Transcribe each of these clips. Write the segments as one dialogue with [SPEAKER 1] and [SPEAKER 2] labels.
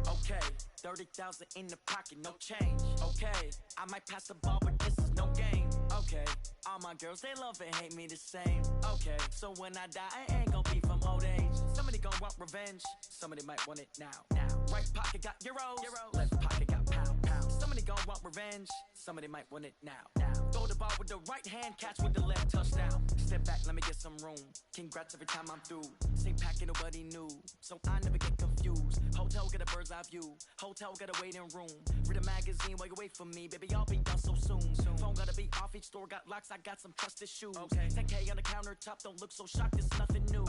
[SPEAKER 1] Okay, 30,000 in the pocket, no change. Okay, I might pass the ball, but this is no game. Okay, all my girls, they love and hate me the same. Okay, so when I die, I ain't gon' be from old age. Somebody gon' want revenge, somebody might want it now. Right pocket got euros, left pocket got pound. Somebody gon' want revenge, somebody might want it now. Throw the ball with the right hand, catch with the left, touchdown. Step back, let me get some room. Congrats every time I'm through. Same packet, nobody knew, so I never get confused. Hotel get a bird's eye view, hotel get a waiting room. Read a magazine while you wait for me, baby, I'll be done so soon. Phone gotta be off, each store got locks, I got some trusted shoes. 10K on the countertop, don't look so shocked, it's nothing new.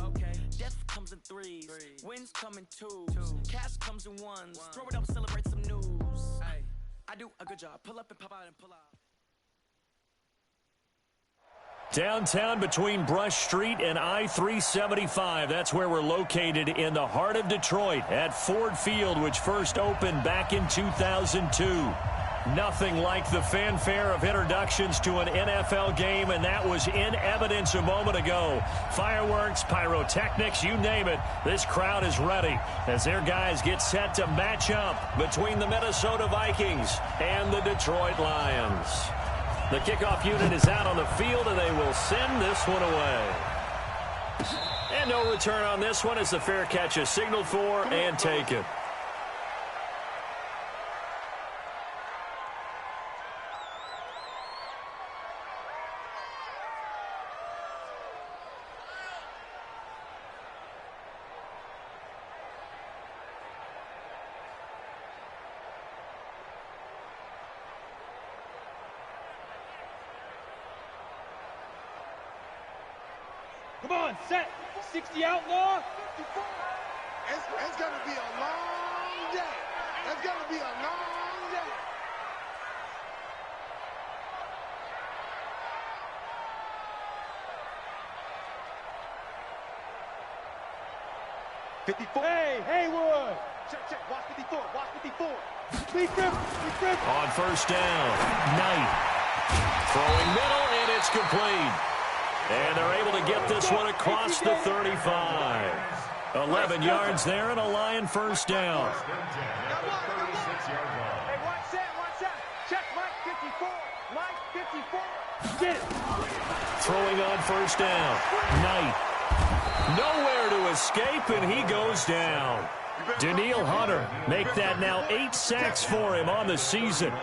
[SPEAKER 1] Death comes in threes, wins come in twos, cash comes in ones. Throw it up, celebrate some news. I do a good job, pull up and pop out and pull out.
[SPEAKER 2] Downtown between Brush Street and I-375. That's where we're located in the heart of Detroit at Ford Field, which first opened back in 2002. Nothing like the fanfare of introductions to an NFL game, and that was in evidence a moment ago. Fireworks, pyrotechnics, you name it. This crowd is ready as their guys get set to match up between the Minnesota Vikings and the Detroit Lions. The kickoff unit is out on the field, and they will send this one away. And no return on this one as the fair catch is signaled for and taken.
[SPEAKER 3] Come on, set. 60 outlaw.
[SPEAKER 4] It's going to be a long day. It's going to be a long day.
[SPEAKER 3] Hey, Haywood. Check. Watch 54. Watch 54. Be grip.
[SPEAKER 2] On first down, Knight. Throwing middle, and it's complete. And they're able to get this one across the 35. 11 yards there and a Lion first down.
[SPEAKER 3] Hey, watch that. Check Mike 54. Mike 54. Get it.
[SPEAKER 2] Throwing on first down. Knight. Nowhere to escape, and he goes down. Danielle Hunter make that now 8 sacks for him on the season.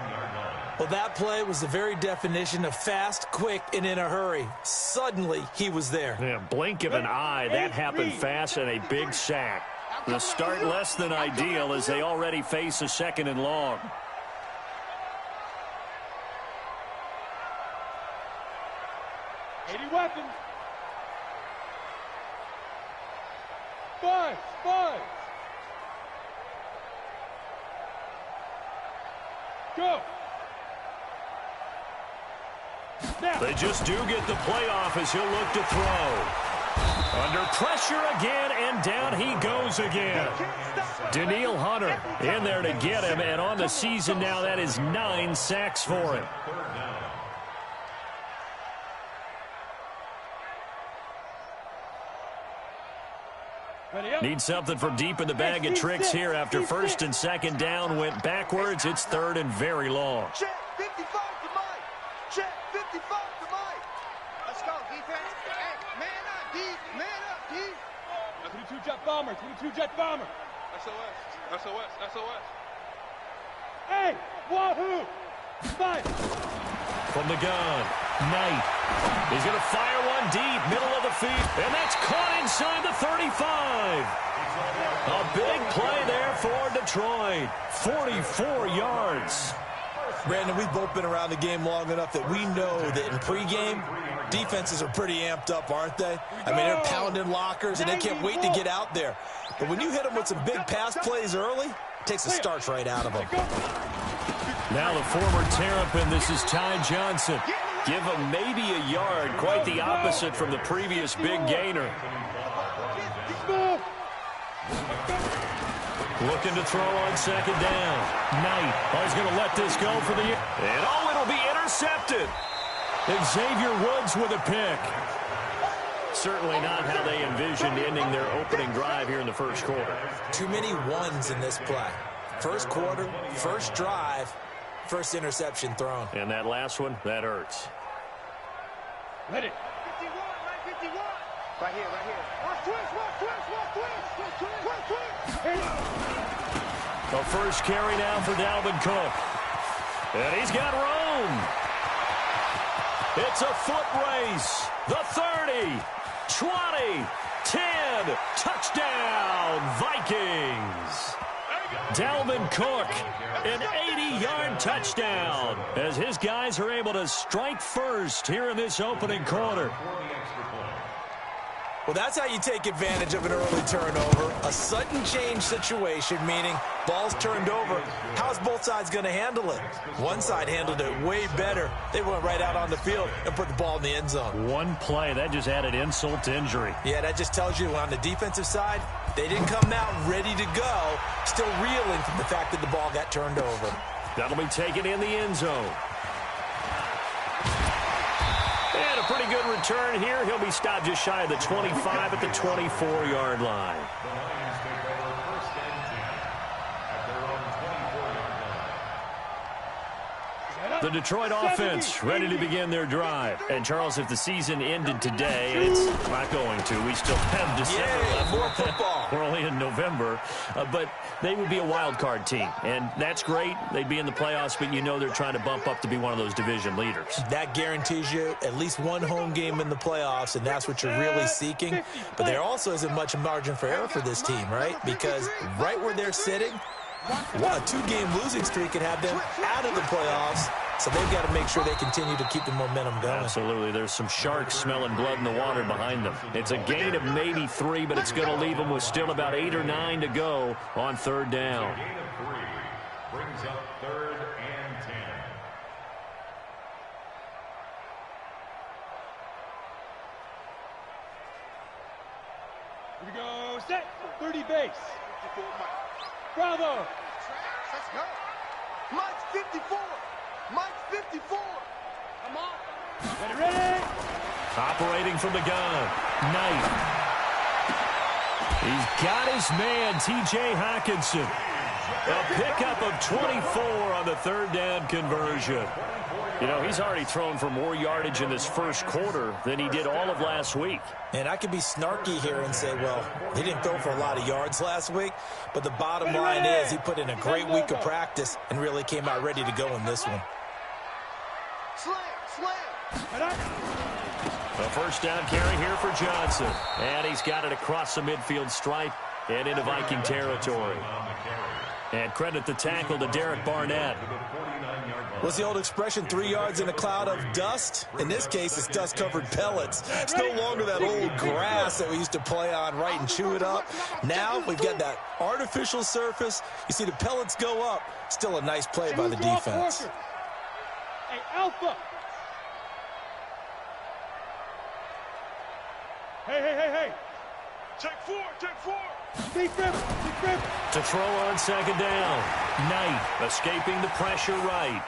[SPEAKER 5] Well, that play was the very definition of fast, quick, and in a hurry. Suddenly, he was there.
[SPEAKER 2] Yeah, blink of an eye, that happened fast, and a big sack. The start less than ideal as they already face a 2nd and long.
[SPEAKER 3] Weapons. Five. Go.
[SPEAKER 2] They just do get the playoff as he'll look to throw. Under pressure again, and down he goes again. Danielle Hunter in there to get him, and on the season now, that is 9 sacks for him. Need something from deep in the bag of tricks here after 1st and 2nd down went backwards. It's 3rd and very long.
[SPEAKER 4] Check 55 to Mike. Check 55 to Mike. Let's go, defense. Hey, man up, D. Man up, D.
[SPEAKER 3] 22 jet bomber.
[SPEAKER 4] SOS.
[SPEAKER 3] Hey, Wahoo. Five.
[SPEAKER 2] From the gun, Knight. He's going to fire one deep, middle of the field, and that's caught inside the 35. A big play there for Detroit. 44 yards.
[SPEAKER 5] Brandon, we've both been around the game long enough that we know that in pregame, defenses are pretty amped up, aren't they? I mean, they're pounding lockers, and they can't wait to get out there. But when you hit them with some big pass plays early, it takes the starch right out of them.
[SPEAKER 2] Now the former Terrapin, this is Ty Johnson. Give him maybe a yard, quite the opposite from the previous big gainer. Looking to throw on 2nd down. Knight. Oh, he's going to let this go for the... And it'll be intercepted. Xavier Woods with a pick. Certainly not how they envisioned ending their opening drive here in the first quarter.
[SPEAKER 5] Too many ones in this play. First quarter, first drive, first interception thrown.
[SPEAKER 2] And that last one, that hurts.
[SPEAKER 3] Let it.
[SPEAKER 4] 51, right 51. Right here, right here. Watch twist, watch twist, watch twist. Twist, twist.
[SPEAKER 2] The first carry now for Dalvin Cook. And he's got room. It's a foot race. The 30, 20, 10. Touchdown, Vikings. Dalvin Cook, an 80-yard touchdown, as his guys are able to strike first here in this opening quarter.
[SPEAKER 5] Well, that's how you take advantage of an early turnover. A sudden change situation, meaning ball's turned over. How's both sides going to handle it? One side handled it way better. They went right out on the field and put the ball in the end zone.
[SPEAKER 2] One play, that just added insult to injury.
[SPEAKER 5] Yeah, that just tells you on the defensive side, they didn't come out ready to go, still reeling from the fact that the ball got turned over.
[SPEAKER 2] That'll be taken in the end zone. And a pretty good return here. He'll be stopped just shy of the 25 at the 24-yard line. The Detroit offense ready to begin their drive. And, Charles, if the season ended today, it's not going to. We still have December left.
[SPEAKER 5] More football.
[SPEAKER 2] We're only in November. But they would be a wild card team. And that's great. They'd be in the playoffs, but you know they're trying to bump up to be one of those division leaders.
[SPEAKER 5] That guarantees you at least one home game in the playoffs, and that's what you're really seeking. But there also isn't much margin for error for this team, right? Because right where they're sitting, a two-game losing streak could have them out of the playoffs. So they've got to make sure they continue to keep the momentum going.
[SPEAKER 2] Absolutely. There's some sharks smelling blood in the water behind them. It's a gain of maybe 3, but it's going to leave them with still about 8 or 9 to go on third down.
[SPEAKER 6] Gain of 3 brings up 3rd and 10.
[SPEAKER 3] Here we go. Set. 30 base. Bravo.
[SPEAKER 4] Let's go. Mike's 54. Mike's 54. Come on.
[SPEAKER 3] Ready, ready.
[SPEAKER 2] Operating from the gun. Knight. He's got his man, T.J. Hockenson. A pickup of 24 on the third down conversion. You know, he's already thrown for more yardage in this first quarter than he did all of last week.
[SPEAKER 5] And I could be snarky here and say, well, he didn't throw for a lot of yards last week, but the bottom line is he put in a great week of practice and really came out ready to go in this one.
[SPEAKER 4] Slam, slam.
[SPEAKER 2] A first down carry here for Johnson. And he's got it across the midfield stripe and into Viking territory. And credit the tackle to Derek Barnett.
[SPEAKER 5] What's the old expression, 3 yards in a cloud of dust? In this case, it's dust-covered pellets. It's no longer that old grass that we used to play on, right, and chew it up. Now we've got that artificial surface. You see the pellets go up. Still a nice play by the defense.
[SPEAKER 3] Hey, Alpha. Hey.
[SPEAKER 4] Check 4, check 4.
[SPEAKER 3] Big rip.
[SPEAKER 2] To throw on second down. Knight escaping the pressure right.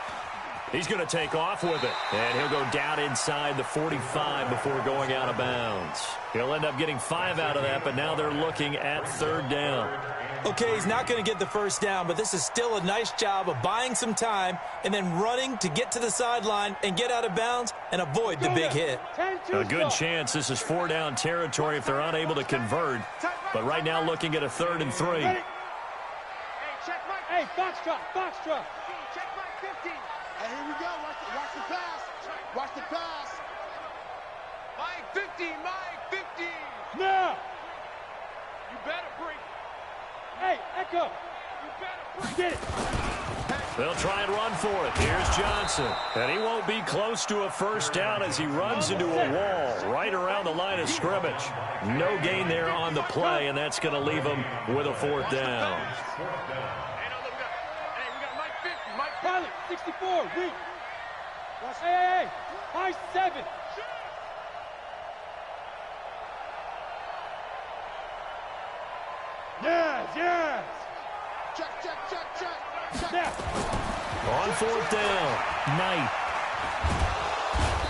[SPEAKER 2] He's going to take off with it. And he'll go down inside the 45 before going out of bounds. He'll end up getting 5 out of that, but now they're looking at third down.
[SPEAKER 5] Okay, he's not going to get the first down, but this is still a nice job of buying some time and then running to get to the sideline and get out of bounds and avoid the big hit.
[SPEAKER 2] A good chance this is 4-down territory if they're unable to convert. But right now looking at a 3rd and 3.
[SPEAKER 4] Hey, check Mike.
[SPEAKER 3] Hey, Foxtrot.
[SPEAKER 4] Check Mike 50. Hey, here we go. Watch the pass. Watch the pass. Mike 50, Mike 50.
[SPEAKER 3] Now.
[SPEAKER 4] You better bring.
[SPEAKER 3] Hey, Echo.
[SPEAKER 4] You better bring.
[SPEAKER 3] Get it.
[SPEAKER 2] They'll try and run for it. Here's Johnson. And he won't be close to a first down as he runs into a wall right around the line of scrimmage. No gain there on the play, and that's going to leave him with a 4th down.
[SPEAKER 4] Hey, we got Mike 50. Mike 50.
[SPEAKER 3] Pilot, 64. Weak. Hey. High 7. Yes. Check. Now.
[SPEAKER 2] On 4th down, Knight.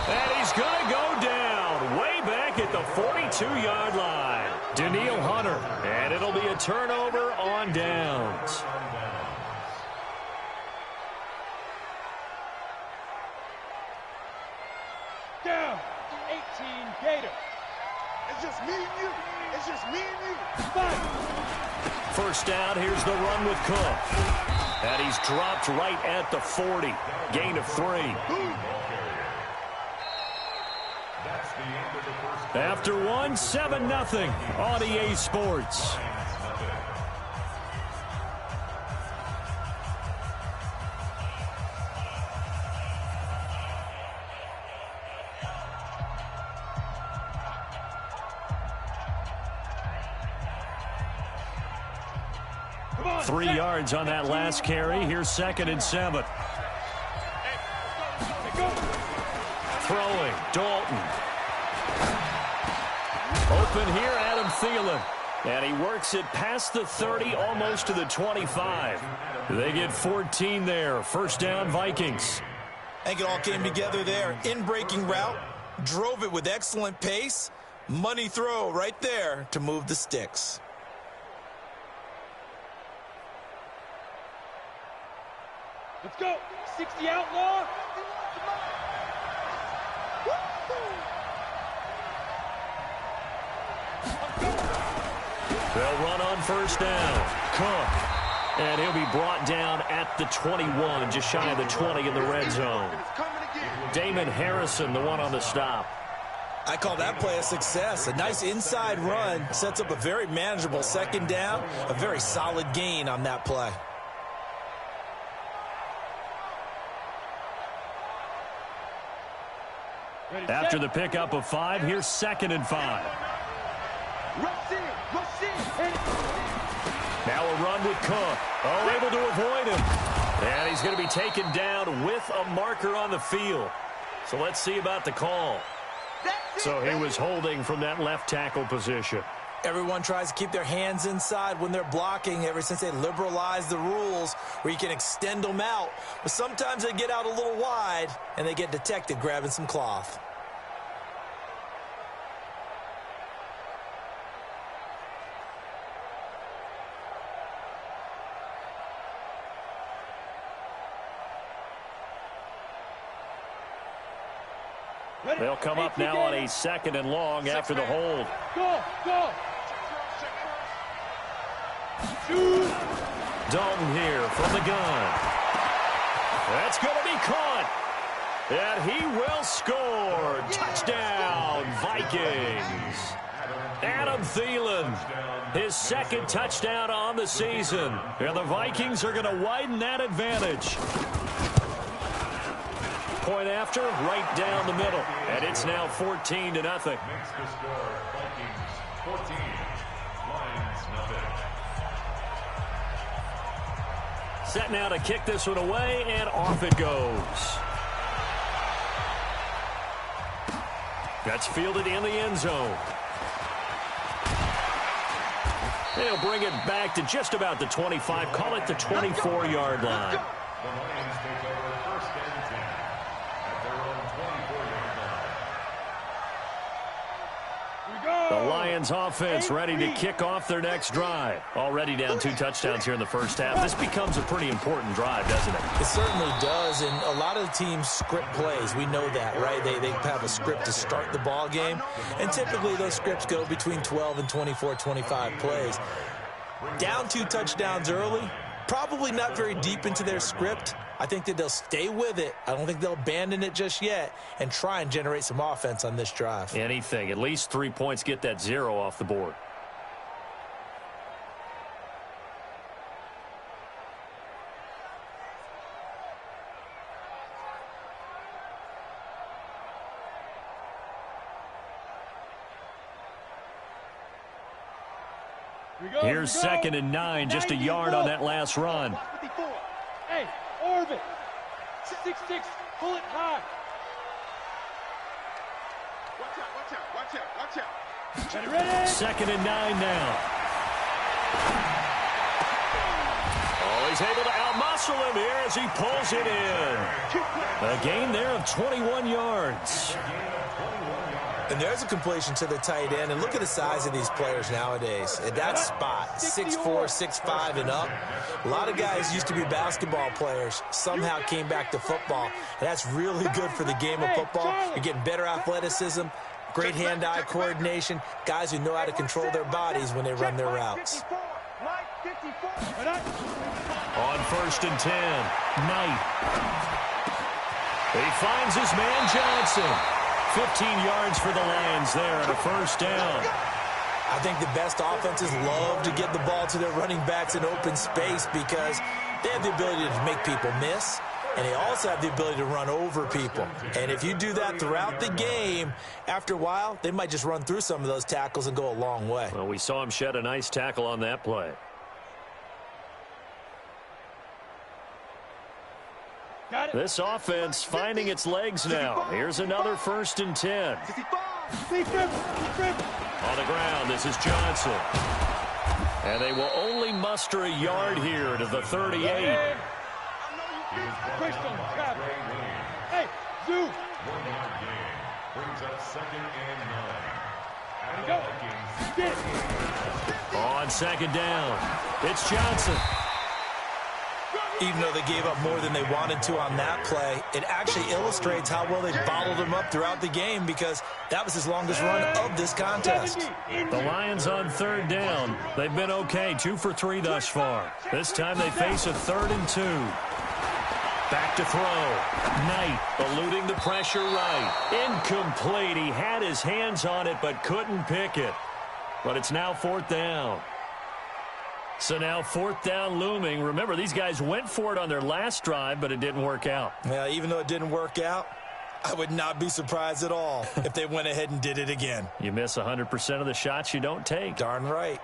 [SPEAKER 2] And he's going to go down way back at the 42-yard line. Danielle Hunter. And it'll be a turnover on downs.
[SPEAKER 3] Down. 18 Gator.
[SPEAKER 4] It's just me and you. It's just me and you.
[SPEAKER 3] Fight.
[SPEAKER 2] First down, here's the run with Cook. And he's dropped right at the 40. Gain of 3. After one, 7-0 on EA Sports.
[SPEAKER 3] On,
[SPEAKER 2] 3 yards on that last carry. Here's 2nd and 7. Throwing, Dalton. Open here, Adam Thielen. And he works it past the 30, almost to the 25. They get 14 there. First down, Vikings.
[SPEAKER 5] I think it all came together there. In-breaking route, drove it with excellent pace. Money throw right there to move the sticks.
[SPEAKER 3] Let's go. 60 outlaw.
[SPEAKER 2] They'll run on first down. Cook. And he'll be brought down at the 21, just shy of the 20 in the red zone. Damon Harrison, the one on the stop.
[SPEAKER 5] I call that play a success. A nice inside run sets up a very manageable second down. A very solid gain on that play.
[SPEAKER 2] After the pickup of 5, here's 2nd and 5. Now a run with Cook. Oh, able to avoid him. And he's going to be taken down with a marker on the field. So let's see about the call. So he was holding from that left tackle position.
[SPEAKER 5] Everyone tries to keep their hands inside when they're blocking ever since they liberalized the rules where you can extend them out. But sometimes they get out a little wide and they get detected grabbing some cloth.
[SPEAKER 2] They'll come up now on a 2nd and long after the hold.
[SPEAKER 3] Go.
[SPEAKER 2] Dalton here from the gun. That's going to be caught. And he will score. Touchdown, Vikings. Adam Thielen, his 2nd touchdown on the season. And the Vikings are going to widen that advantage. Point after, right down the middle. And it's now 14-0.
[SPEAKER 6] Makes the score Vikings 14, Lions nothing.
[SPEAKER 2] Set now to kick this one away, and off it goes. That's fielded in the end zone. They'll bring it back to just about the 25. Call it the 24-yard line.
[SPEAKER 6] The Lions take over 1st and 10 at their own 24-yard line.
[SPEAKER 2] The Lions offense ready to kick off their next drive. Already down 2 touchdowns here in the first half. This becomes a pretty important drive, doesn't it?
[SPEAKER 5] It certainly does, and a lot of the teams script plays. We know that, right? They have a script to start the ball game, and typically those scripts go between 12 and 24, 25 plays. Down 2 touchdowns early, probably not very deep into their script. I think that they'll stay with it. I don't think they'll abandon it just yet and try and generate some offense on this drive.
[SPEAKER 2] Anything. At least 3 points, get that 0 off the board. Here's 2nd and 9, just a yard on that last run.
[SPEAKER 3] Hey, Orvin. 6'6", pull it high.
[SPEAKER 4] Watch out.
[SPEAKER 3] Ready?
[SPEAKER 2] 2nd and 9 now. Oh, he's able to outmuscle him here as he pulls it in. A gain there of 21 yards.
[SPEAKER 5] And there's a completion to the tight end. And look at the size of these players nowadays. At that spot, 6'4", 6'5", and up. A lot of guys used to be basketball players, somehow came back to football. And that's really good for the game of football. You're getting better athleticism, great hand-eye coordination, guys who know how to control their bodies when they run their routes.
[SPEAKER 2] On 1st and 10, Knight. He finds his man Johnson. 15 yards for the Lions there and a first down.
[SPEAKER 5] I think the best offenses love to get the ball to their running backs in open space because they have the ability to make people miss, and they also have the ability to run over people. And if you do that throughout the game, after a while, they might just run through some of those tackles and go a long way.
[SPEAKER 2] Well, we saw him shed a nice tackle on that play. This offense finding its legs now. Here's another 1st and 10. On the ground, this is Johnson. And they will only muster a yard here to the 38.
[SPEAKER 3] Hey, Zoo.
[SPEAKER 6] 1 yard gain brings up 2nd and 9.
[SPEAKER 2] On 2nd down, it's Johnson.
[SPEAKER 5] Even though they gave up more than they wanted to on that play, it actually illustrates how well they bottled him up throughout the game because that was his longest run of this contest.
[SPEAKER 2] The Lions on 3rd down. They've been okay, 2 for 3 thus far. This time they face a 3rd and 2. Back to throw. Knight eluding the pressure right. Incomplete. He had his hands on it but couldn't pick it. But it's now 4th down. So now 4th down looming. Remember, these guys went for it on their last drive, but it didn't work out.
[SPEAKER 5] Yeah, even though it didn't work out, I would not be surprised at all if they went ahead and did it again.
[SPEAKER 2] You miss 100% of the shots you don't take.
[SPEAKER 5] Darn right.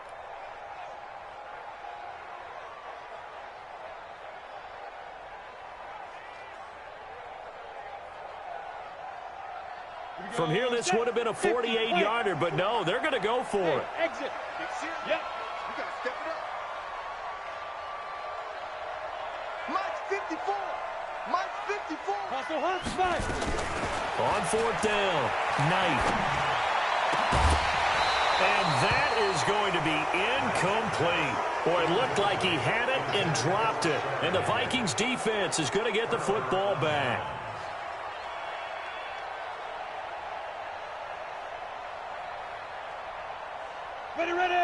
[SPEAKER 2] From here, this would have been a 48-yarder, but no, they're going to go for it.
[SPEAKER 3] Exit. Yep.
[SPEAKER 4] You got to step it up. Mike's 54. Mike's 54.
[SPEAKER 3] Hustle, hustle,
[SPEAKER 2] On 4th down, Knight. And that is going to be incomplete. Boy, it looked like he had it and dropped it. And the Vikings defense is going to get the football back.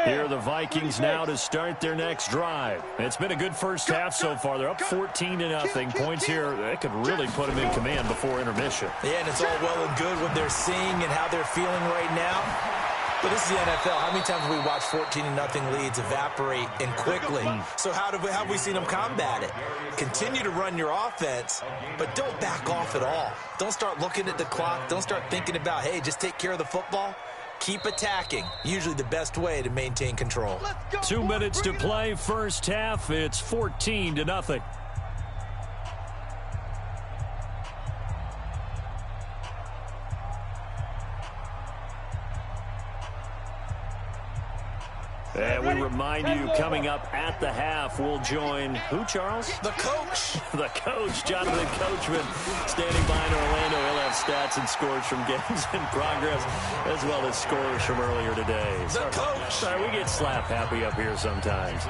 [SPEAKER 2] Here are the Vikings now to start their next drive. It's been a good first half so far. They're up 14-0. Points here, they could really put them in command before intermission.
[SPEAKER 5] Yeah, and it's all well and good what they're seeing and how they're feeling right now. But this is the NFL. How many times have we watched 14-0 leads evaporate and quickly? So how have we seen them combat it? Continue to run your offense, but don't back off at all. Don't start looking at the clock. Don't start thinking about, hey, just take care of the football. Keep attacking. Usually the best way to maintain control.
[SPEAKER 2] 2 minutes to play, first half. It's 14-0. And we remind you, coming up at the half, we'll join who, Charles?
[SPEAKER 5] The coach.
[SPEAKER 2] The coach, Jonathan Coachman, standing by in Orlando. He'll have stats and scores from games in progress, as well as scores from earlier today.
[SPEAKER 5] The coach.
[SPEAKER 2] Sorry, we get slap happy up here sometimes.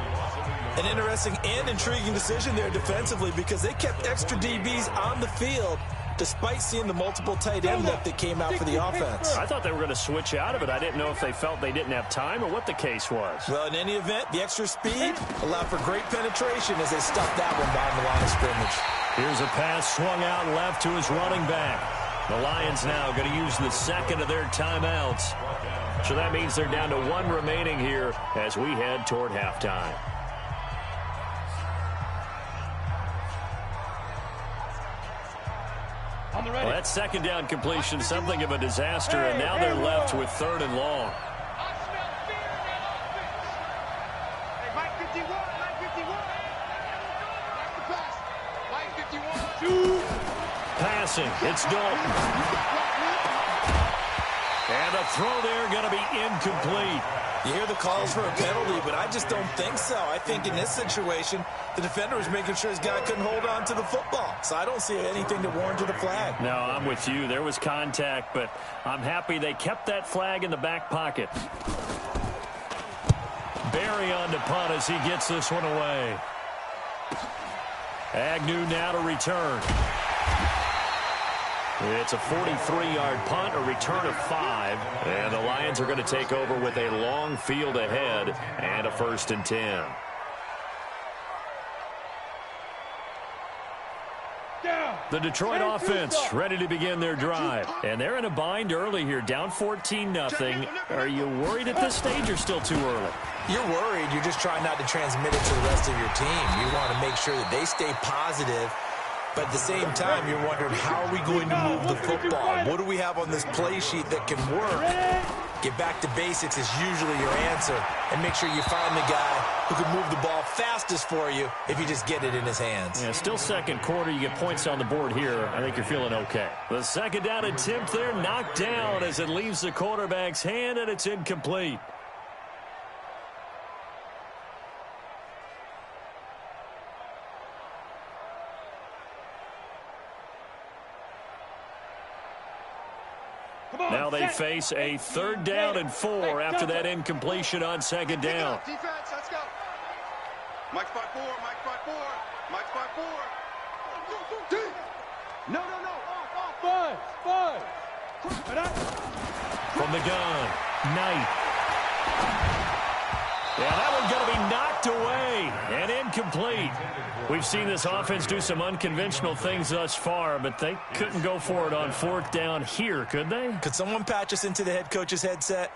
[SPEAKER 5] An interesting and intriguing decision there defensively because they kept extra DBs on the field despite seeing the multiple tight end look that came out for the offense.
[SPEAKER 2] I thought they were going to switch out of it. I didn't know if they felt they didn't have time or what the case was.
[SPEAKER 5] Well, in any event, the extra speed allowed for great penetration as they stuffed that one behind the line of scrimmage.
[SPEAKER 2] Here's a pass swung out left to his running back. The Lions now going to use the second of their timeouts. So that means they're down to 1 remaining here as we head toward halftime. Well, that second down completion, something of a disaster, and now they're left with 3rd and long.
[SPEAKER 4] Mike 51. Mike 51. That's the pass. Mike 51.
[SPEAKER 2] Passing, it's Dalton. And a throw there going to be incomplete.
[SPEAKER 5] You hear the calls for a penalty, but I just don't think so. I think in this situation, the defender was making sure his guy couldn't hold on to the football. So I don't see anything that warranted a flag.
[SPEAKER 2] No, I'm with you. There was contact, but I'm happy they kept that flag in the back pocket. Barry on to punt as he gets this one away. Agnew now to return. It's a 43-yard punt, a return of 5, and the Lions are going to take over with a long field ahead and a 1st and 10. The Detroit offense ready to begin their drive, and they're in a bind early here, down 14-0. Are you worried at this stage or still too early?
[SPEAKER 5] You're worried. You're just trying not to transmit it to the rest of your team. You want to make sure that they stay positive. But at the same time, you're wondering, how are we going to move the football? What do we have on this play sheet that can work? Get back to basics is usually your answer. And make sure you find the guy who can move the ball fastest for you if you just get it in his hands.
[SPEAKER 2] Yeah, still second quarter. You get points on the board here. I think you're feeling okay. The second down attempt there knocked down as it leaves the quarterback's hand, and it's incomplete. Now they face a 3rd down and 4 after that incompletion on 2nd down.
[SPEAKER 4] Defense, let's go. Mike's by 4, Mike's by 4, Mike's by 4.
[SPEAKER 3] No. Five.
[SPEAKER 2] From the gun, Knight. Yeah, that one's going to be knocked away and incomplete. We've seen this offense do some unconventional things thus far, but they couldn't go for it on 4th down here, could they?
[SPEAKER 5] Could someone patch us into the head coach's headset?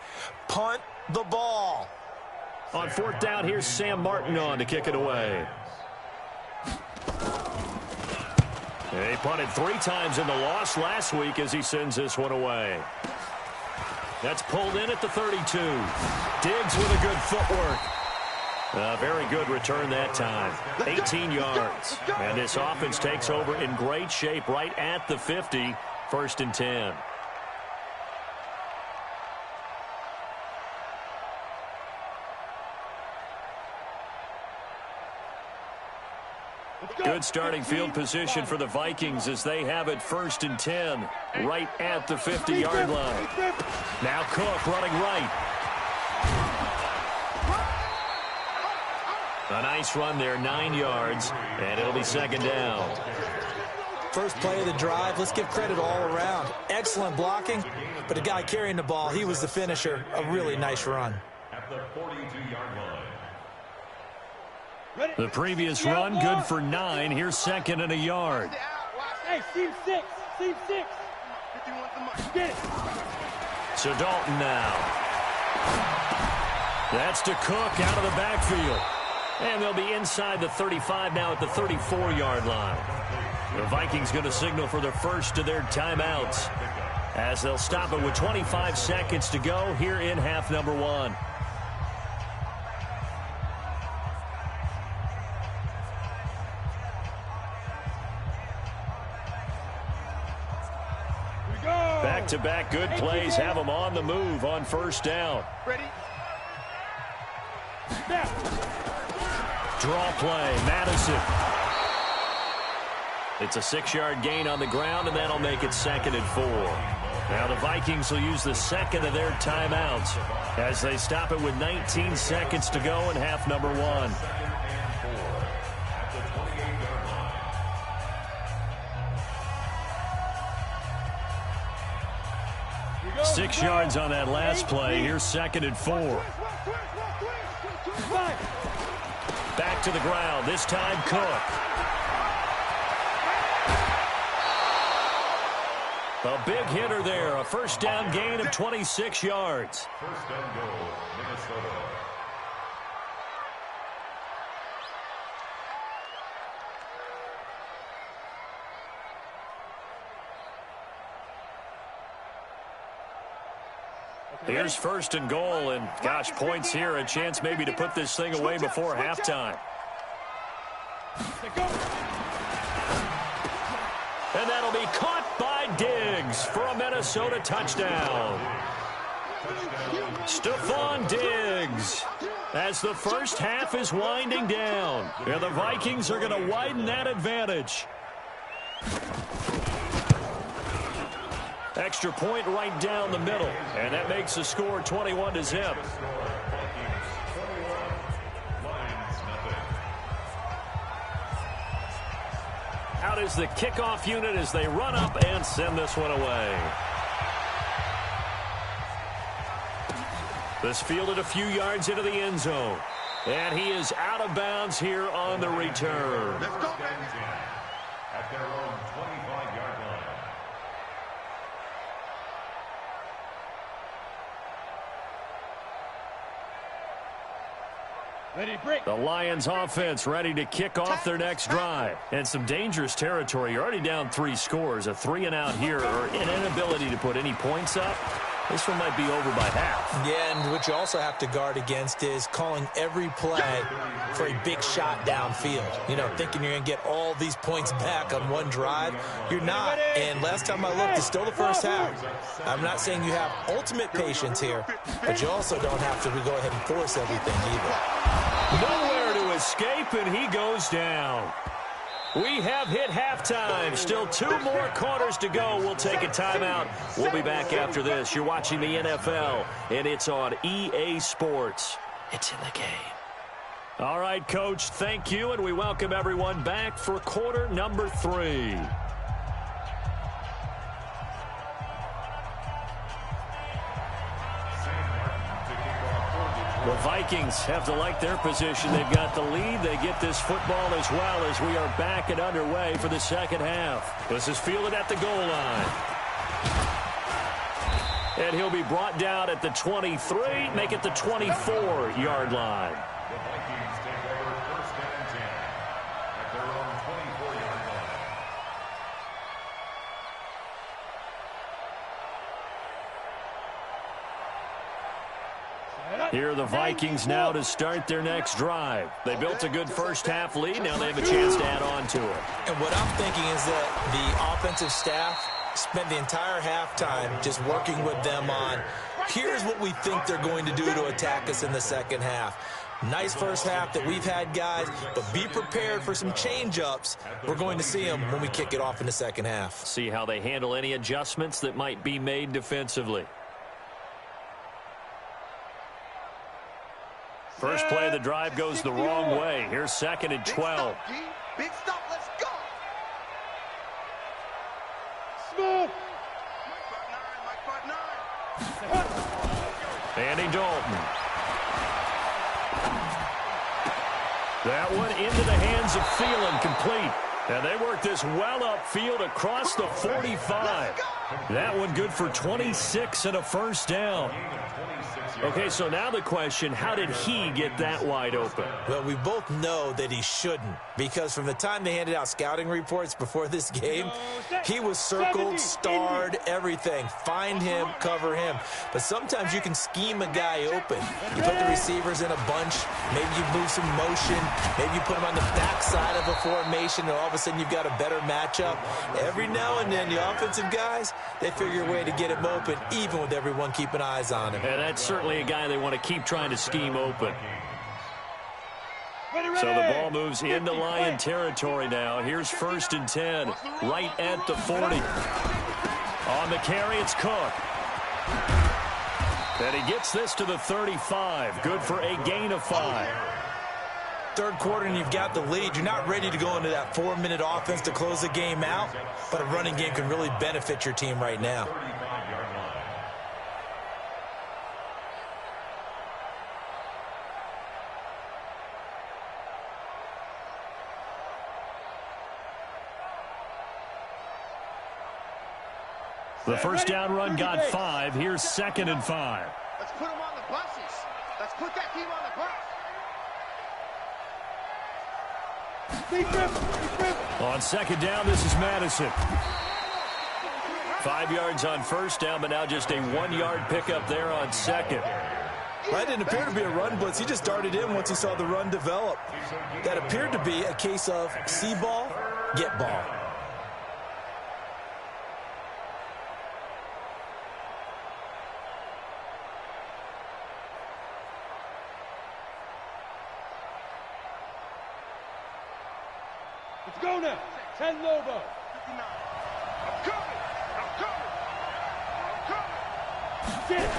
[SPEAKER 5] Punt the ball.
[SPEAKER 2] On 4th down, here's Sam Martin on to kick it away. He punted 3 times in the loss last week as he sends this one away. That's pulled in at the 32. Diggs with a good footwork. Very good return that time. 18 yards. And this offense takes over in great shape right at the 50. 1st and 10. Good starting field position for the Vikings as they have it 1st and 10 right at the 50-yard line. Now Cook running right. A nice run there, 9 yards, and it'll be 2nd down.
[SPEAKER 5] First play of the drive, let's give credit all around. Excellent blocking, but the guy carrying the ball, he was the finisher. A really nice run.
[SPEAKER 6] At the 42-yard line.
[SPEAKER 2] The previous run, good for 9. Here's 2nd and a yard.
[SPEAKER 3] Hey, seam 6. Get it.
[SPEAKER 2] So Dalton now. That's to Cook out of the backfield. And they'll be inside the 35 now at the 34-yard line. The Vikings going to signal for their first of their timeouts as they'll stop it with 25 seconds to go here in half number 1. Back-to-back good plays have them on the move on 1st down.
[SPEAKER 4] Ready?
[SPEAKER 2] Draw play, Madison. It's a 6-yard gain on the ground, and that'll make it 2nd and 4. Now the Vikings will use the second of their timeouts as they stop it with 19 seconds to go in half number 1. Six yards on that last play. Here's 2nd and 4. Back to the ground. This time Cook. A big hitter there. A 1st down gain of 26 yards.
[SPEAKER 6] 1st and goal, Minnesota.
[SPEAKER 2] Here's 1st and goal, and gosh, points here, a chance maybe to put this thing away before halftime. And that'll be caught by Diggs for a Minnesota touchdown. Stephon Diggs. As the first half is winding down, and the Vikings are going to widen that advantage. Extra point right down the middle, and that makes the score 21-0. Out is the kickoff unit as they run up and send this one away. This fielded a few yards into the end zone. And he is out of bounds here on the return.
[SPEAKER 4] Let's go, baby.
[SPEAKER 6] At their own 25-yard line.
[SPEAKER 3] Ready, break.
[SPEAKER 2] The Lions offense ready to kick off their next drive. And some dangerous territory. You're already down 3 scores. A 3-and-out here or an inability to put any points up. This one might be over by half.
[SPEAKER 5] Yeah, and what you also have to guard against is calling every play for a big shot downfield. You know, thinking you're going to get all these points back on one drive. You're not. And last time I looked, it's still the first half. I'm not saying you have ultimate patience here, but you also don't have to go ahead and force everything either.
[SPEAKER 2] Nowhere to escape, and he goes down. We have hit halftime. Still 2 more quarters to go. We'll take a timeout. We'll be back after this. You're watching the NFL, and it's on EA Sports. It's in the game. All right, Coach, thank you, and we welcome everyone back for quarter number 3. The Vikings have to like their position. They've got the lead. They get this football as well as we are back and underway for the second half. This is fielded at the goal line. And he'll be brought down at the 23, make it the 24-yard line.
[SPEAKER 6] The Vikings take over first and 10 at their own 24-yard line.
[SPEAKER 2] Here are the Vikings now to start their next drive. They built a good first half lead. Now they have a chance to add on to it.
[SPEAKER 5] And what I'm thinking is that the offensive staff spent the entire halftime just working with them on, here's what we think they're going to do to attack us in the second half. Nice first half that we've had, guys, but be prepared for some change-ups. We're going to see them when we kick it off in the second half.
[SPEAKER 2] See how they handle any adjustments that might be made defensively. First play of the drive goes the wrong way. Here's 2nd and 12.
[SPEAKER 4] Big stop, let's go.
[SPEAKER 3] Smooth.
[SPEAKER 4] Mike Part 9.
[SPEAKER 2] Andy Dalton. That one into the hands of Thielen, complete. And they work this well upfield across the 45. That one good for 26 and a first down. Okay, so now the question, how did he get that wide open?
[SPEAKER 5] Well, we both know that he shouldn't, because from the time they handed out scouting reports before this game, he was circled, starred, everything. Find him, cover him. But sometimes you can scheme a guy open. You put the receivers in a bunch, maybe you move some motion, maybe you put them on the backside of a formation, and all of a sudden you've got a better matchup. Every now and then, the offensive guys, they figure a way to get him open, even with everyone keeping eyes on him.
[SPEAKER 2] And that's certainly a guy they want to keep trying to scheme open. So the ball moves into Lion territory now. Here's 1st and 10, right at the 40. On the carry, it's Cook. And he gets this to the 35. Good for a gain of 5.
[SPEAKER 5] Third quarter and you've got the lead. You're not ready to go into that 4-minute offense to close the game out, but a running game can really benefit your team right now.
[SPEAKER 2] The first down run got 5. Here's 2nd and 5.
[SPEAKER 4] Let's put them on the buses. Let's put that team on the bus.
[SPEAKER 2] On 2nd down, this is Madison. 5 yards on first down, but now just a 1-yard pickup there on 2nd.
[SPEAKER 5] That didn't appear to be a run blitz. He just darted in once he saw the run develop. That appeared to be a case of see ball, get ball.
[SPEAKER 3] Let's go now. 10 Lobo.
[SPEAKER 4] 59. I'm coming. I'm coming. I'm coming.
[SPEAKER 3] Get it.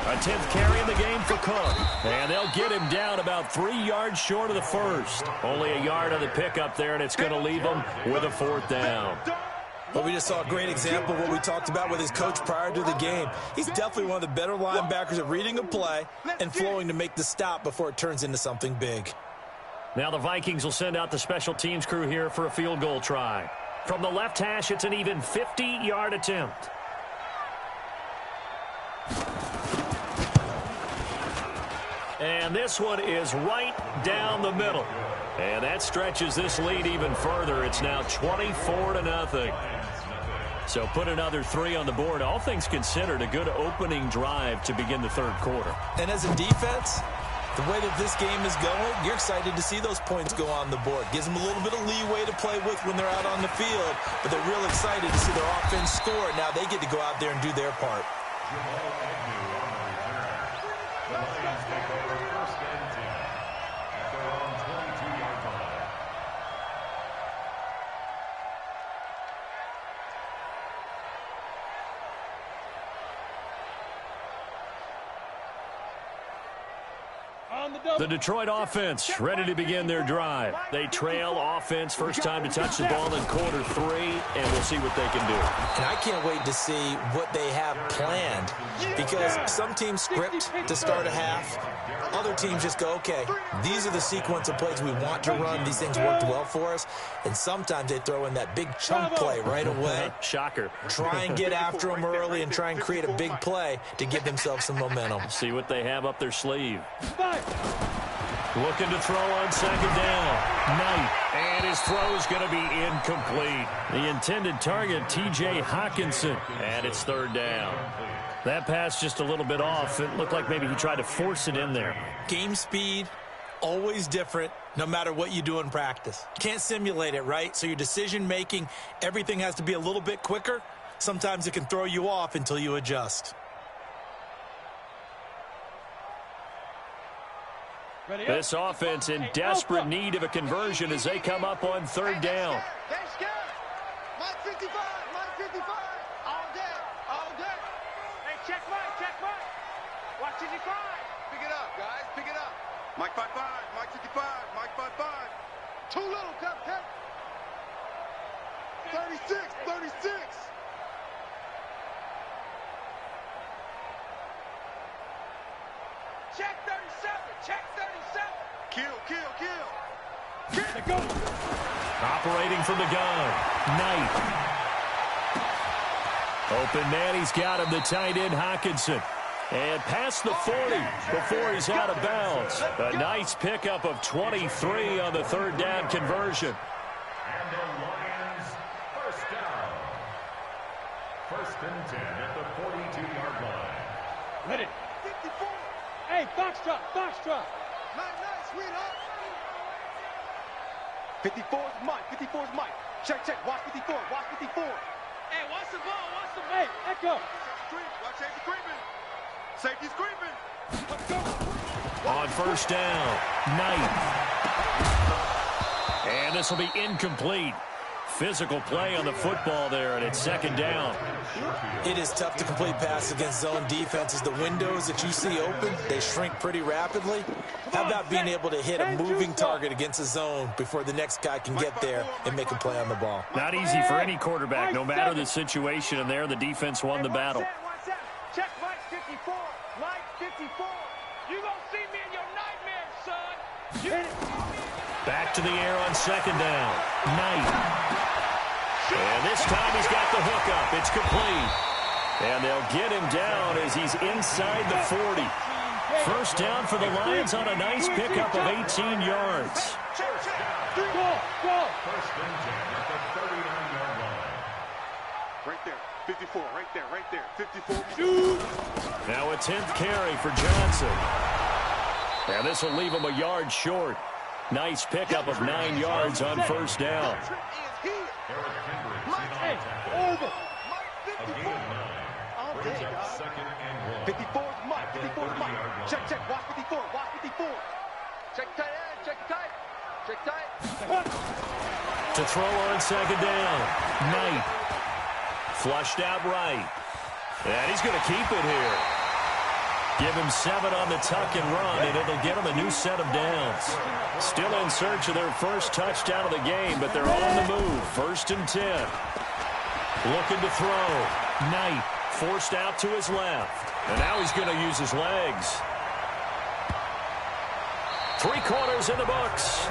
[SPEAKER 2] A 10th carry in the game for Cook. And they'll get him down about 3 yards short of the first. Only a yard on the pickup there, and it's going to leave him with a 4th down.
[SPEAKER 5] But we just saw a great example of what we talked about with his coach prior to the game. He's definitely one of the better linebackers at reading a play and flowing to make the stop before it turns into something big.
[SPEAKER 2] Now the Vikings will send out the special teams crew here for a field goal try. From the left hash, it's an even 50-yard attempt. And this one is right down the middle. And that stretches this lead even further. It's now 24-0. So put another 3 on the board. All things considered, a good opening drive to begin the third quarter.
[SPEAKER 5] And as a defense, the way that this game is going, you're excited to see those points go on the board. Gives them a little bit of leeway to play with when they're out on the field, but they're real excited to see their offense score. Now they get to go out there and do their part.
[SPEAKER 2] The Detroit offense ready to begin their drive. They trail offense, first time to touch the ball in quarter 3, and we'll see what they can do.
[SPEAKER 5] And I can't wait to see what they have planned, because some teams script to start a half. Other teams just go, okay, these are the sequence of plays we want to run. These things worked well for us. And sometimes they throw in that big chunk play right away.
[SPEAKER 2] Shocker.
[SPEAKER 5] Try and get after them early and try and create a big play to give themselves some momentum.
[SPEAKER 2] See what they have up their sleeve. Looking to throw on second down. Knight. And his throw is going to be incomplete. The intended target, T.J. Hockenson. And it's third down. That pass just a little bit off. It looked like maybe he tried to force it in there.
[SPEAKER 5] Game speed, always different, no matter what you do in practice. You can't simulate it, right? So your decision-making, everything has to be a little bit quicker. Sometimes it can throw you off until you adjust.
[SPEAKER 2] This offense in desperate need of a conversion as they come up on third down.
[SPEAKER 4] They're scared. Mike 55. Mike 55. All day. All day.
[SPEAKER 3] Hey, check Mike. Check Mike. Watch it, 5.
[SPEAKER 4] Pick it up, guys. Pick it up. Mike 55. Mike 55. Mike 55. Too little, Captain. 36. 36.
[SPEAKER 3] Check 37. Check 37.
[SPEAKER 4] Kill, kill, kill.
[SPEAKER 3] Let's go.
[SPEAKER 2] Operating from the gun. Knight. Open man, he's got him, the tight end Hockenson. And past the 40 before he's out of bounds. A nice pickup of 23 on the third down conversion.
[SPEAKER 6] And the Lions first down. 1st and 10 at the 42-yard line.
[SPEAKER 3] Let it.
[SPEAKER 4] 54.
[SPEAKER 3] Hey, Foxtrot. Foxtrot.
[SPEAKER 4] Nice, sweetheart. 54 is Mike. 54 is Mike. Check, check. Watch 54. Watch 54.
[SPEAKER 3] Hey, watch the ball. Watch the ball. Hey, Echo.
[SPEAKER 4] Watch safety creeping. Safety's creeping.
[SPEAKER 3] Let's go.
[SPEAKER 2] On first down, Knight. And this will be incomplete. Physical play on the football there, and it's second down.
[SPEAKER 5] It is tough to complete passes against zone defenses. The windows that you see open, they shrink pretty rapidly. How about being able to hit a moving target against a zone before the next guy can get there and make a play on the ball?
[SPEAKER 2] Not easy for any quarterback, no matter the situation, and there the defense won the battle.
[SPEAKER 3] Watch that. Check Mike 54. Mike 54. You gonna see me in your nightmares, son. You hit it.
[SPEAKER 2] Back to the air on second down. Knight. And this time he's got the hook up. It's complete. And they'll get him down as he's inside the 40. First down for the Lions on a nice pickup of 18 yards.
[SPEAKER 3] Go, go.
[SPEAKER 6] 1st and 10 at the 39-yard line.
[SPEAKER 4] Right there. 54. Right there. Right there. 54.
[SPEAKER 2] Now a 10th carry for Johnson. And this will leave him a yard short. Nice pickup of 9 yards on first down.
[SPEAKER 6] Eric Kendricks in on
[SPEAKER 3] Hey,
[SPEAKER 6] tackle.
[SPEAKER 3] over.
[SPEAKER 4] Mike
[SPEAKER 6] A gain
[SPEAKER 4] 54.
[SPEAKER 6] of 9.
[SPEAKER 4] All
[SPEAKER 6] Brings
[SPEAKER 4] day,
[SPEAKER 6] up
[SPEAKER 4] guys.
[SPEAKER 6] 2nd and 1.
[SPEAKER 4] 54 is Mike. 54 is Mike. Check, check. Watch 54. Watch 54. Check tight end. Check tight. Trick tight.
[SPEAKER 2] To throw on second down. Knight. Flushed out right. And he's going to keep it here. Give him 7 on the tuck and run, and it'll get him a new set of downs. Still in search of their first touchdown of the game, but they're on the move. 1st and 10. Looking to throw. Knight forced out to his left. And now he's going to use his legs. 3 quarters in the books.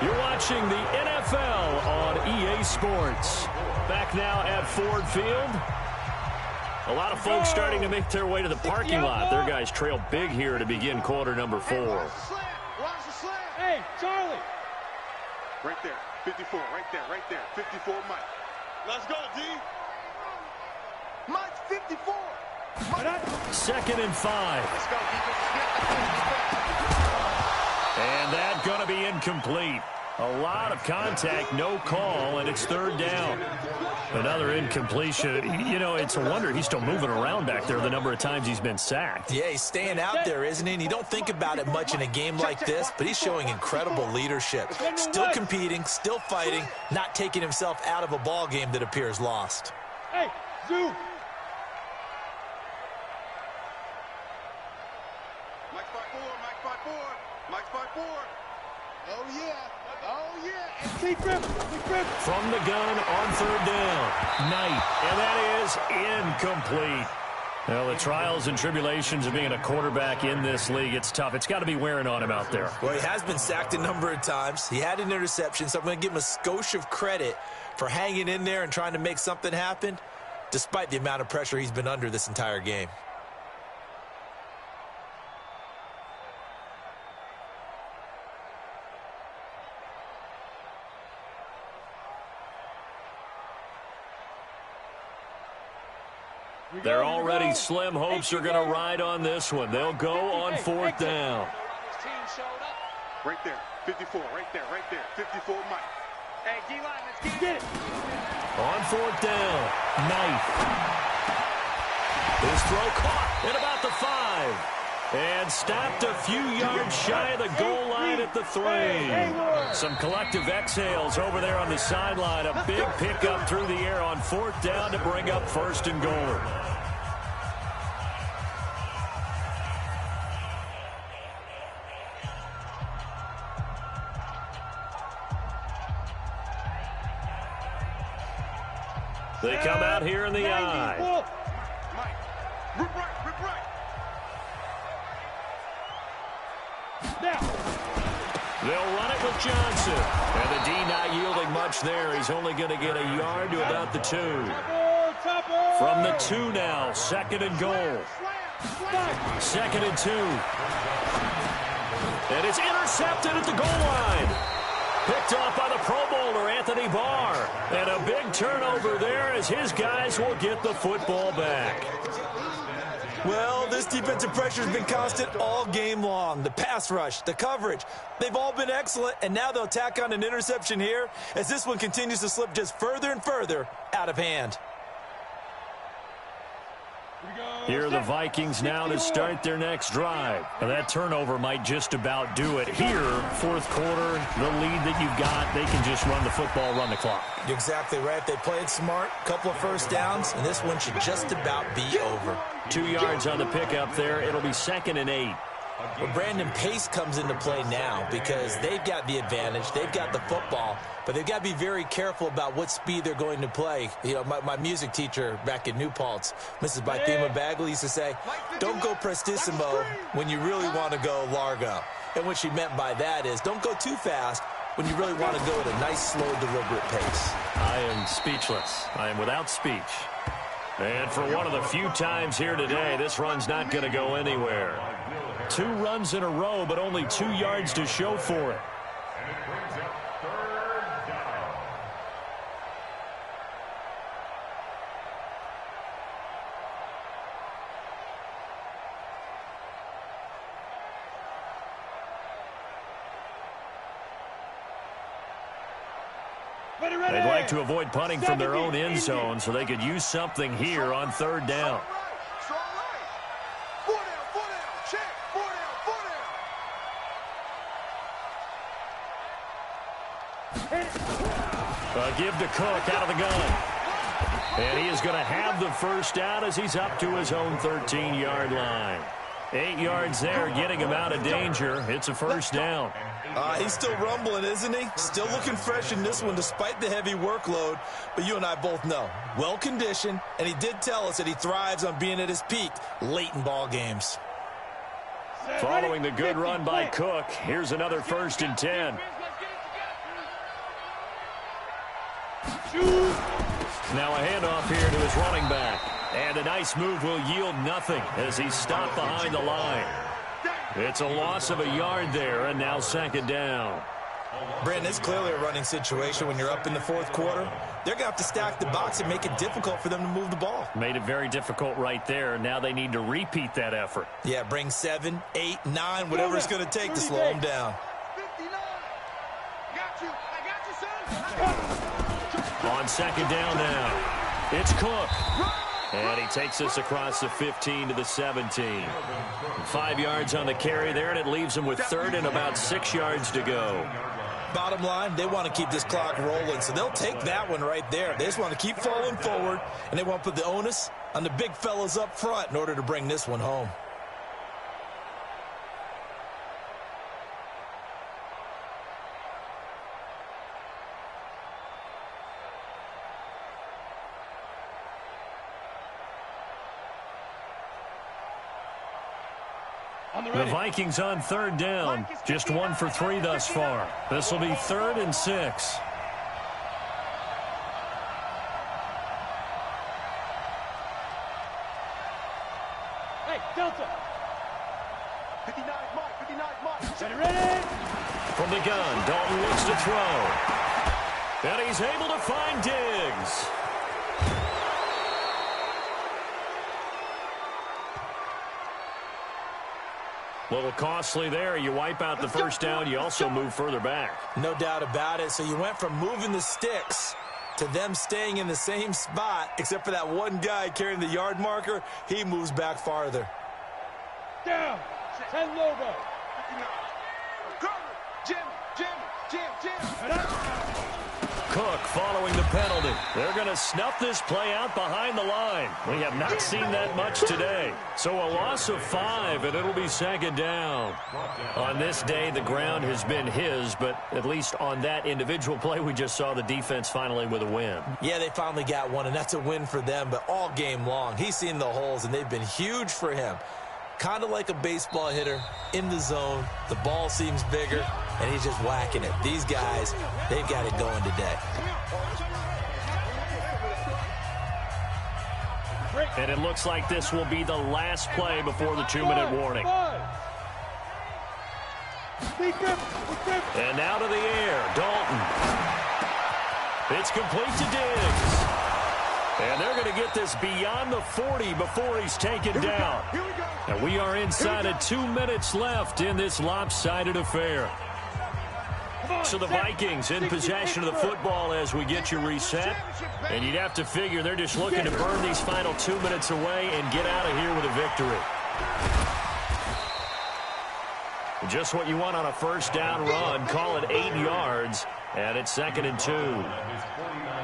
[SPEAKER 2] You're watching the NFL on EA Sports. Back now at Ford Field. A lot of folks starting to make their way to the parking lot. Their guys trail big here to begin quarter number 4.
[SPEAKER 4] Watch the slant.
[SPEAKER 3] Hey, Charlie.
[SPEAKER 7] Right there. 54. Right there. Right there. 54, Mike. Let's go, D.
[SPEAKER 4] Mike's 54.
[SPEAKER 2] 2nd and 5.
[SPEAKER 4] Let's go, defense.
[SPEAKER 2] And that's going to be incomplete. A lot of contact, no call, and it's 3rd down. Another incompletion. You know, it's a wonder he's still moving around back there the number of times he's been sacked.
[SPEAKER 5] Yeah, he's staying out there, isn't he? And you don't think about it much in a game like this, but he's showing incredible leadership. Still competing, still fighting, not taking himself out of a ball game that appears lost.
[SPEAKER 3] Hey, zoom.
[SPEAKER 7] Mike 5-4. Mike 5-4. Mike 5-4.
[SPEAKER 4] Oh, yeah. Oh, yeah.
[SPEAKER 3] See grip.
[SPEAKER 2] From the gun on 3rd down. Knight. And that is incomplete. Well, the trials and tribulations of being a quarterback in this league, it's tough. It's got to be wearing on him out there.
[SPEAKER 5] Well, he has been sacked a number of times. He had an interception, so I'm going to give him a skosh of credit for hanging in there and trying to make something happen, despite the amount of pressure he's been under this entire game.
[SPEAKER 2] They're already slim hopes are going to ride on this one. They'll go on 4th down.
[SPEAKER 7] Right there. 54. Right there. Right there. 54, Mike.
[SPEAKER 3] Hey, D-line, let's get it.
[SPEAKER 2] On 4th down. Knight. His throw caught at about the 5. And stopped a few yards shy of the goal line at the 3. Some collective exhales over there on the sideline. A big pickup through the air on 4th down to bring up 1st and goal. They come out here in the I.
[SPEAKER 7] Mike. Rip right. Rip right.
[SPEAKER 3] Now.
[SPEAKER 2] They'll run it with Johnson. And the D not yielding much there. He's only going to get a yard to about the 2. From the 2 now, 2nd and goal. 2nd and 2. And it's intercepted at the goal line. Picked off by the Pro Bowler, Anthony Barr. And a big turnover there as his guys will get the football back.
[SPEAKER 5] Well, this defensive pressure has been constant all game long. The pass rush, the coverage, they've all been excellent, and now they'll tack on an interception here as this one continues to slip just further and further out of hand.
[SPEAKER 2] Here are the Vikings now to start their next drive. Now that turnover might just about do it. Here, 4th quarter, the lead that you've got, they can just run the football, run the clock.
[SPEAKER 5] You're exactly right. They played smart, couple of 1st downs, and this one should just about be over.
[SPEAKER 2] 2 yards on the pickup there. It'll be 2nd and 8.
[SPEAKER 5] Well, Brandon, pace comes into play now because they've got the advantage. They've got the football, but they've got to be very careful about what speed they're going to play. You know, my music teacher back in New Paltz, Mrs. Bythema Bagley, used to say, don't go prestissimo when you really want to go largo. And what she meant by that is don't go too fast when you really want to go at a nice, slow, deliberate pace.
[SPEAKER 2] I am speechless. I am without speech. And for one of the few times here today, this run's not going to go anywhere. 2 runs in a row, but only 2 yards to show for it.
[SPEAKER 6] And it brings up 3rd down.
[SPEAKER 2] They'd like to avoid punting from their own end zone so they could use something here on 3rd down. Give to Cook out of the gun. And he is going to have the first down as he's up to his own 13-yard line. 8 yards there, getting him out of danger. It's a first down.
[SPEAKER 5] He's still rumbling, isn't he? Still looking fresh in this one despite the heavy workload. But you and I both know, well-conditioned, and he did tell us that he thrives on being at his peak late in ball games.
[SPEAKER 2] Following the good run by Cook, here's another 1st and 10. Now a handoff here to his running back. And a nice move will yield nothing as he's stopped behind the line. It's a loss of a yard there, and now 2nd down.
[SPEAKER 5] Brandon, it's clearly a running situation when you're up in the 4th quarter. They're going to have to stack the box and make it difficult for them to move the ball.
[SPEAKER 2] Made it very difficult right there. Now they need to repeat that effort.
[SPEAKER 5] Yeah, bring 7, 8, 9, whatever it's going to take to slow them down.
[SPEAKER 4] 59. I got you, son.
[SPEAKER 2] On 2nd down now, it's Cook. And he takes us across the 15 to the 17. 5 yards on the carry there, and it leaves him with 3rd and about 6 yards to go.
[SPEAKER 5] Bottom line, they want to keep this clock rolling, so they'll take that one right there. They just want to keep falling forward, and they want to put the onus on the big fellas up front in order to bring this one home.
[SPEAKER 2] The Vikings on 3rd down. Just 1 for 3 thus far. This will be 3rd and 6.
[SPEAKER 3] Hey, Delta.
[SPEAKER 4] 59 Mike, 59 Mike.
[SPEAKER 3] Get it ready.
[SPEAKER 2] From the gun, Dalton looks to throw. And he's able to find Diggs. A little costly there. You wipe out the first down. You also move further back.
[SPEAKER 5] No doubt about it. So you went from moving the sticks to them staying in the same spot, except for that one guy carrying the yard marker. He moves back farther.
[SPEAKER 3] Down. 10 Lobo.
[SPEAKER 4] 59. Jim.
[SPEAKER 2] Cook following the penalty. They're going to snuff this play out behind the line. We have not seen that much today. So a loss of 5, and it'll be 2nd down. On this day, the ground has been his, but at least on that individual play, we just saw the defense finally with a win.
[SPEAKER 5] Yeah, they finally got one, and that's a win for them, but all game long, he's seen the holes, and they've been huge for him. Kind of like a baseball hitter in the zone. The ball seems bigger, and he's just whacking it. These guys, they've got it going today.
[SPEAKER 2] And it looks like this will be the last play before the 2-minute warning. And now to the air, Dalton. It's complete to Diggs. And they're going to get this beyond the 40 before he's taken down. And we are inside of 2 minutes left in this lopsided affair. So the Vikings in possession of the football as we get you reset. And you'd have to figure they're just looking to burn these final 2 minutes away and get out of here with a victory. Just what you want on a first down run. Call it 8 yards. And it's 2nd and 2.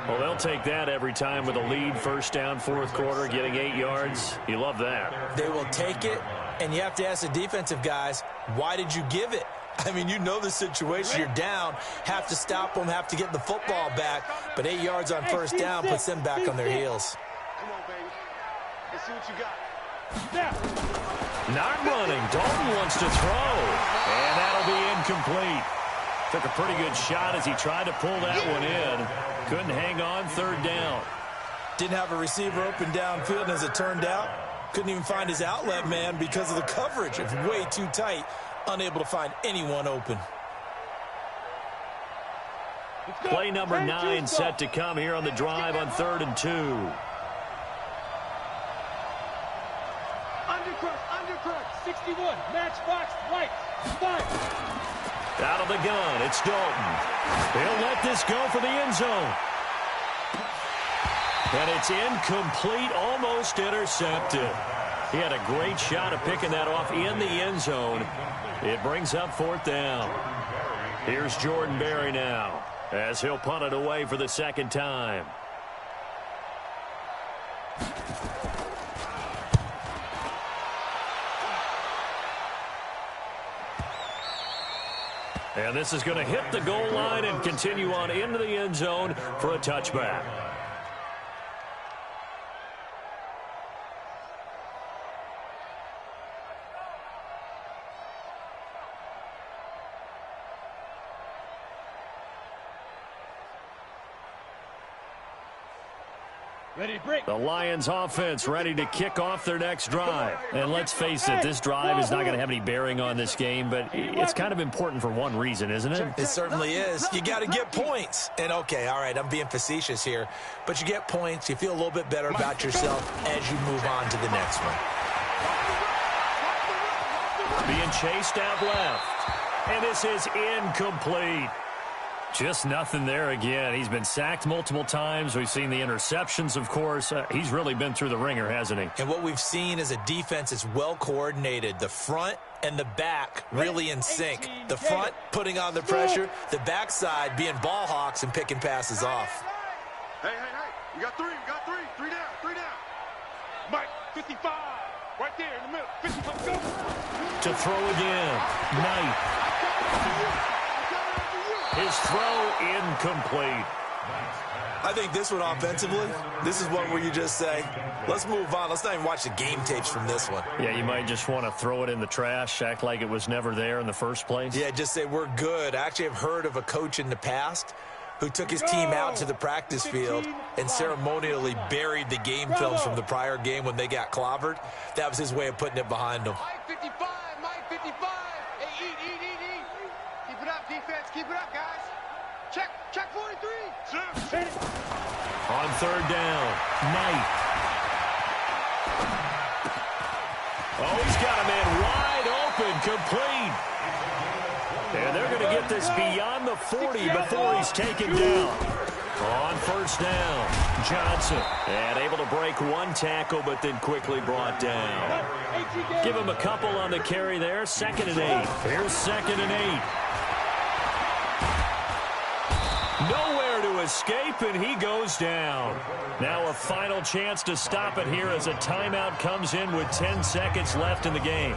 [SPEAKER 2] Well, they'll take that every time with a lead. First down, 4th quarter, getting 8 yards. You love that.
[SPEAKER 5] They will take it, and you have to ask the defensive guys, why did you give it? I mean, you know the situation. You're down, have to stop them, have to get the football back. But 8 yards on first down puts them back on their heels.
[SPEAKER 4] Come on, baby. Let's see what you got.
[SPEAKER 2] Not running. Dalton wants to throw. And that'll be incomplete. Took a pretty good shot as he tried to pull that one in. Couldn't hang on. 3rd down.
[SPEAKER 5] Didn't have a receiver open downfield, and as it turned out, couldn't even find his outlet man because of the coverage. It's way too tight. Unable to find anyone open.
[SPEAKER 2] Play number 9 set to come here on the drive on 3rd and 2.
[SPEAKER 3] Undercut, 61, matchbox, lights, 5.
[SPEAKER 2] Out of the gun, it's Dalton. He'll let this go for the end zone. And it's incomplete, almost intercepted. He had a great shot at picking that off in the end zone. It brings up 4th down. Here's Jordan Berry now, as he'll punt it away for the second time. And this is going to hit the goal line and continue on into the end zone for a touchback. The Lions offense ready to kick off their next drive. And let's face it, this drive is not going to have any bearing on this game, but it's kind of important for one reason, isn't it?
[SPEAKER 5] It certainly is. You got to get points. And, okay, all right, I'm being facetious here, but you get points. You feel a little bit better about yourself as you move on to the next one.
[SPEAKER 2] Being chased out left. And this is incomplete. Just nothing there again. He's been sacked multiple times. We've seen the interceptions, of course. He's really been through the ringer, hasn't he?
[SPEAKER 5] And what we've seen is a defense that's well coordinated. The front and the back really in sync. The front putting on the pressure. The backside being ball hawks and picking passes off.
[SPEAKER 7] Hey. You got three. Three down.
[SPEAKER 3] Mike, 55. Right there in the middle. 55, go.
[SPEAKER 2] To throw again. Knight. His throw incomplete.
[SPEAKER 5] I think this one offensively, this is one where you just say, let's move on. Let's not even watch the game tapes from this one.
[SPEAKER 2] Yeah, you might just want to throw it in the trash, act like it was never there in the first place.
[SPEAKER 5] Yeah, just say we're good. I actually have heard of a coach in the past who took his team out to the practice field and ceremonially buried the game films from the prior game when they got clobbered. That was his way of putting it behind them.
[SPEAKER 4] Mike 55. Hey, eat. Keep it up, defense. Keep it up, guys. Check 43.
[SPEAKER 2] On third down, Knight. Oh, he's got a man wide open, complete. And they're going to get this beyond the 40 before he's taken down. On first down, Johnson. And able to break one tackle, but then quickly brought down. Give him a couple on the carry there. 2nd and 8. Here's 2nd and 8. Nowhere to escape, and he goes down. Now a final chance to stop it here as a timeout comes in with 10 seconds left in the game.
[SPEAKER 3] 8-3.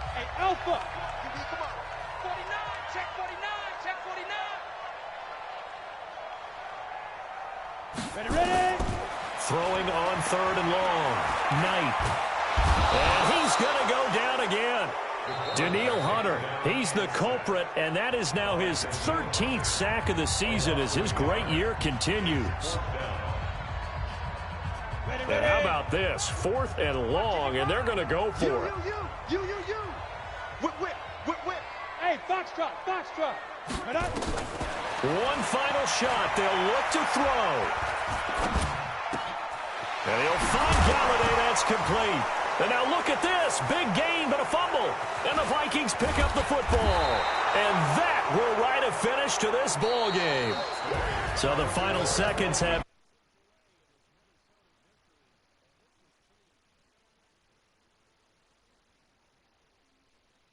[SPEAKER 3] Hey, Alpha.
[SPEAKER 4] Come on.
[SPEAKER 3] 49. Check 49. Ready.
[SPEAKER 2] Throwing on 3rd and long. Knight. And he's going to go down again. Danielle Hunter, he's the culprit, and that is now his 13th sack of the season as his great year continues. And how about this? 4th and long, and they're going to go for it.
[SPEAKER 4] You. Whip.
[SPEAKER 3] Hey, Foxtrot.
[SPEAKER 2] One final shot. They'll look to throw. And he'll find Galladay. That's complete. And now look at this. Big gain, but a fumble. And the Vikings pick up the football. And that will write a finish to this ball game. So the final seconds have